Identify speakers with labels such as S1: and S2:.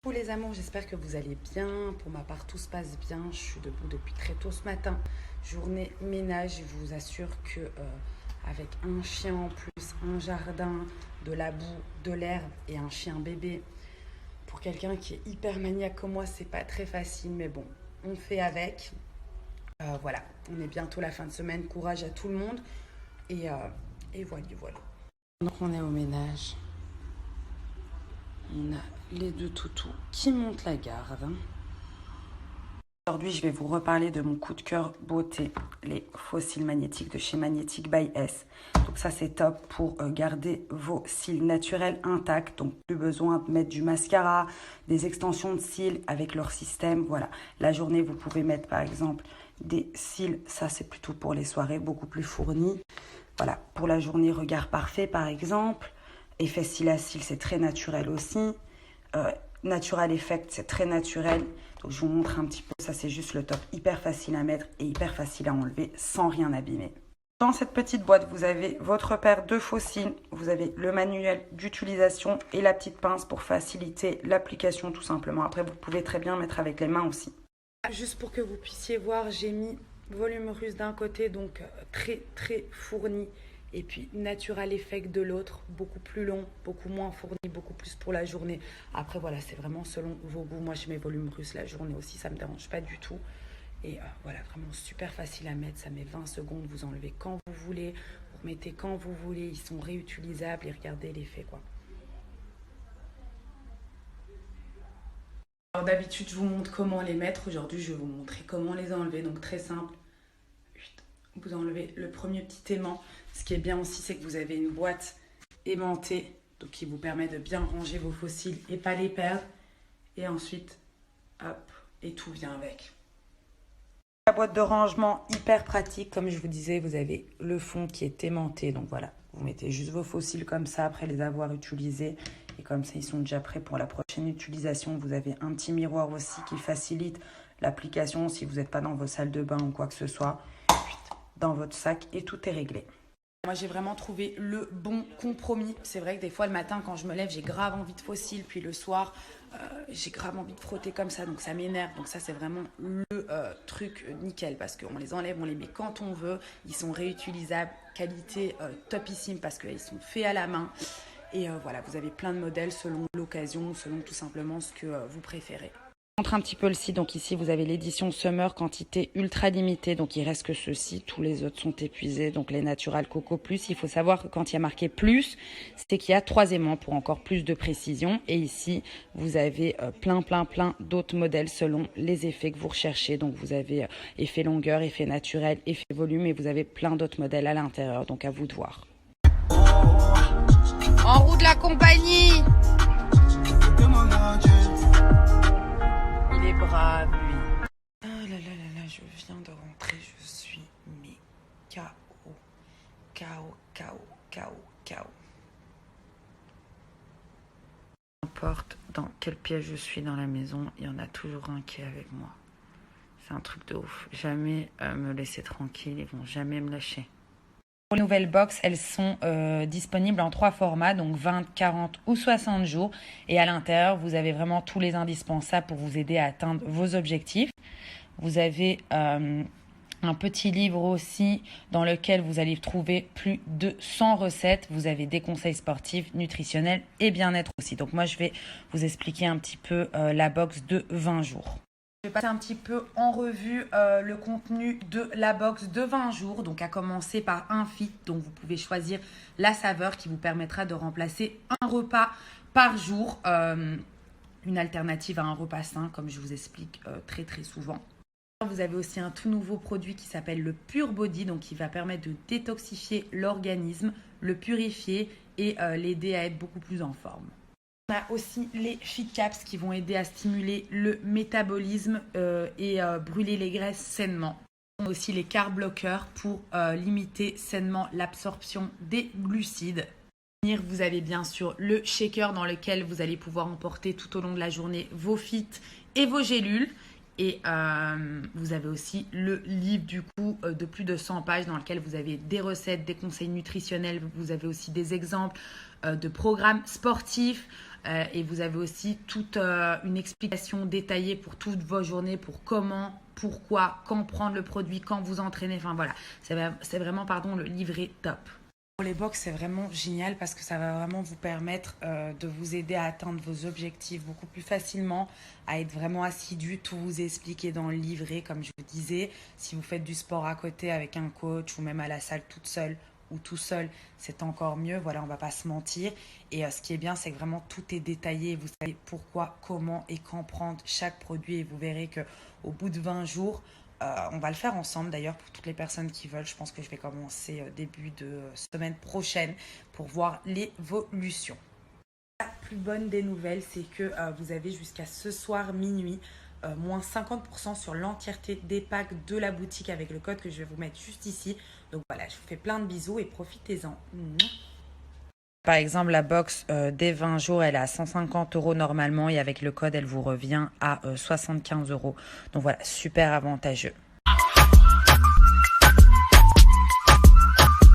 S1: Coucou les amours, j'espère que vous allez bien. Pour ma part, tout se passe bien. Je suis debout depuis très tôt ce matin. Journée ménage, je vous assure que avec un chien en plus, un jardin, de la boue, de l'herbe et un chien bébé, pour quelqu'un qui est hyper maniaque comme moi, c'est pas très facile, mais bon, on fait avec. Voilà, on est bientôt la fin de semaine. Courage à tout le monde. Et, euh, et voilà, voilà. Donc on est au ménage. On a les deux toutous qui montent la garde. Aujourd'hui, je vais vous reparler de mon coup de cœur beauté, les fossiles magnétiques de chez Magnetic by S. Donc ça, c'est top pour garder vos cils naturels intacts. Donc plus besoin de mettre du mascara, des extensions de cils avec leur système. Voilà, la journée, vous pouvez mettre par exemple des cils. Ça, c'est plutôt pour les soirées beaucoup plus fournies. Voilà, pour la journée, regard parfait par exemple. Effet cils à cils, c'est très naturel aussi. Natural Effect, c'est très naturel. Donc je vous montre un petit peu. Ça, c'est juste le top. Hyper facile à mettre et hyper facile à enlever sans rien abîmer. Dans cette petite boîte, vous avez votre paire de faux cils. Vous avez le manuel d'utilisation et la petite pince pour faciliter l'application tout simplement. Après, vous pouvez très bien mettre avec les mains aussi. Juste pour que vous puissiez voir, j'ai mis volume russe d'un côté, donc très très fourni. Et puis Natural Effect de l'autre, beaucoup plus long, beaucoup moins fourni, beaucoup plus pour la journée. Après voilà, c'est vraiment selon vos goûts. Moi je mets volume russe la journée aussi, ça ne me dérange pas du tout. Et voilà, vraiment super facile à mettre, ça met 20 secondes, vous enlevez quand vous voulez, vous remettez quand vous voulez, ils sont réutilisables et regardez l'effet quoi. Alors d'habitude je vous montre comment les mettre, aujourd'hui je vais vous montrer comment les enlever, donc très simple. Vous enlevez le premier petit aimant. Ce qui est bien aussi, c'est que vous avez une boîte aimantée, donc qui vous permet de bien ranger vos fossiles et pas les perdre. Et ensuite, hop, et tout vient avec. La boîte de rangement hyper pratique, comme je vous disais, vous avez le fond qui est aimanté. Donc voilà, vous mettez juste vos fossiles comme ça après les avoir utilisés. Et comme ça, ils sont déjà prêts pour la prochaine utilisation. Vous avez un petit miroir aussi qui facilite l'application si vous n'êtes pas dans vos salles de bain ou quoi que ce soit. Dans votre sac et tout est réglé. Moi, j'ai vraiment trouvé le bon compromis. C'est vrai que des fois, le matin, quand je me lève, j'ai grave envie de fossiles. Puis le soir, j'ai grave envie de frotter comme ça. Donc, ça m'énerve. Donc, ça, c'est vraiment le truc nickel. Parce qu'on les enlève, on les met quand on veut. Ils sont réutilisables. Qualité topissime parce qu'ils sont faits à la main. Et voilà, vous avez plein de modèles selon l'occasion, selon tout simplement ce que vous préférez. Je montre un petit peu le site. Donc ici, vous avez l'édition Summer, quantité ultra limitée. Donc il reste que ceux-ci. Tous les autres sont épuisés. Donc les Natural Coco Plus. Il faut savoir que quand il y a marqué plus, c'est qu'il y a 3 aimants pour encore plus de précision. Et ici, vous avez plein d'autres modèles selon les effets que vous recherchez. Donc vous avez effet longueur, effet naturel, effet volume. Et vous avez plein d'autres modèles à l'intérieur. Donc à vous de voir. En route de la compagnie! Brave lui. Ah là là là là, je viens de rentrer, je suis mais KO. N'importe dans quel piège je suis dans la maison, il y en a toujours un qui est avec moi. C'est un truc de ouf. Jamais me laisser tranquille, ils vont jamais me lâcher. Les nouvelles box, elles sont disponibles en 3 formats, donc 20, 40 ou 60 jours. Et à l'intérieur, vous avez vraiment tous les indispensables pour vous aider à atteindre vos objectifs. Vous avez un petit livre aussi dans lequel vous allez trouver plus de 100 recettes. Vous avez des conseils sportifs, nutritionnels et bien-être aussi. Donc moi, je vais vous expliquer un petit peu la box de 20 jours. Je vais passer un petit peu en revue le contenu de la box de 20 jours. Donc à commencer par un fit. Donc vous pouvez choisir la saveur qui vous permettra de remplacer un repas par jour. Une alternative à un repas sain comme je vous explique très souvent. Vous avez aussi un tout nouveau produit qui s'appelle le Pure Body. Donc qui va permettre de détoxifier l'organisme, le purifier et l'aider à être beaucoup plus en forme. On a aussi les Fit Caps qui vont aider à stimuler le métabolisme et brûler les graisses sainement. On a aussi les Carb Blockers pour limiter sainement l'absorption des glucides. Vous avez bien sûr le shaker dans lequel vous allez pouvoir emporter tout au long de la journée vos fits et vos gélules. Et vous avez aussi le livre du coup de plus de 100 pages dans lequel vous avez des recettes, des conseils nutritionnels. Vous avez aussi des exemples de programmes sportifs, Et vous avez aussi toute une explication détaillée pour toutes vos journées, pour comment, pourquoi, quand prendre le produit, quand vous entraînez. Enfin voilà, c'est vraiment le livret top. Pour les box, c'est vraiment génial parce que ça va vraiment vous permettre de vous aider à atteindre vos objectifs beaucoup plus facilement, à être vraiment assidu, tout vous expliquer dans le livret, comme je vous disais. Si vous faites du sport à côté avec un coach ou même à la salle toute seule ou tout seul, c'est encore mieux. Voilà, on va pas se mentir. Et ce qui est bien, c'est que vraiment tout est détaillé. Vous savez pourquoi, comment et quand prendre chaque produit. Et vous verrez que au bout de 20 jours, on va le faire ensemble d'ailleurs pour toutes les personnes qui veulent. Je pense que je vais commencer début de semaine prochaine pour voir l'évolution. La plus bonne des nouvelles, c'est que vous avez jusqu'à ce soir minuit moins 50% sur l'entièreté des packs de la boutique avec le code que je vais vous mettre juste ici. Donc voilà, je vous fais plein de bisous et profitez-en. Par exemple, la box des 20 jours, elle est à 150 € normalement et avec le code, elle vous revient à 75 €. Donc voilà, super avantageux.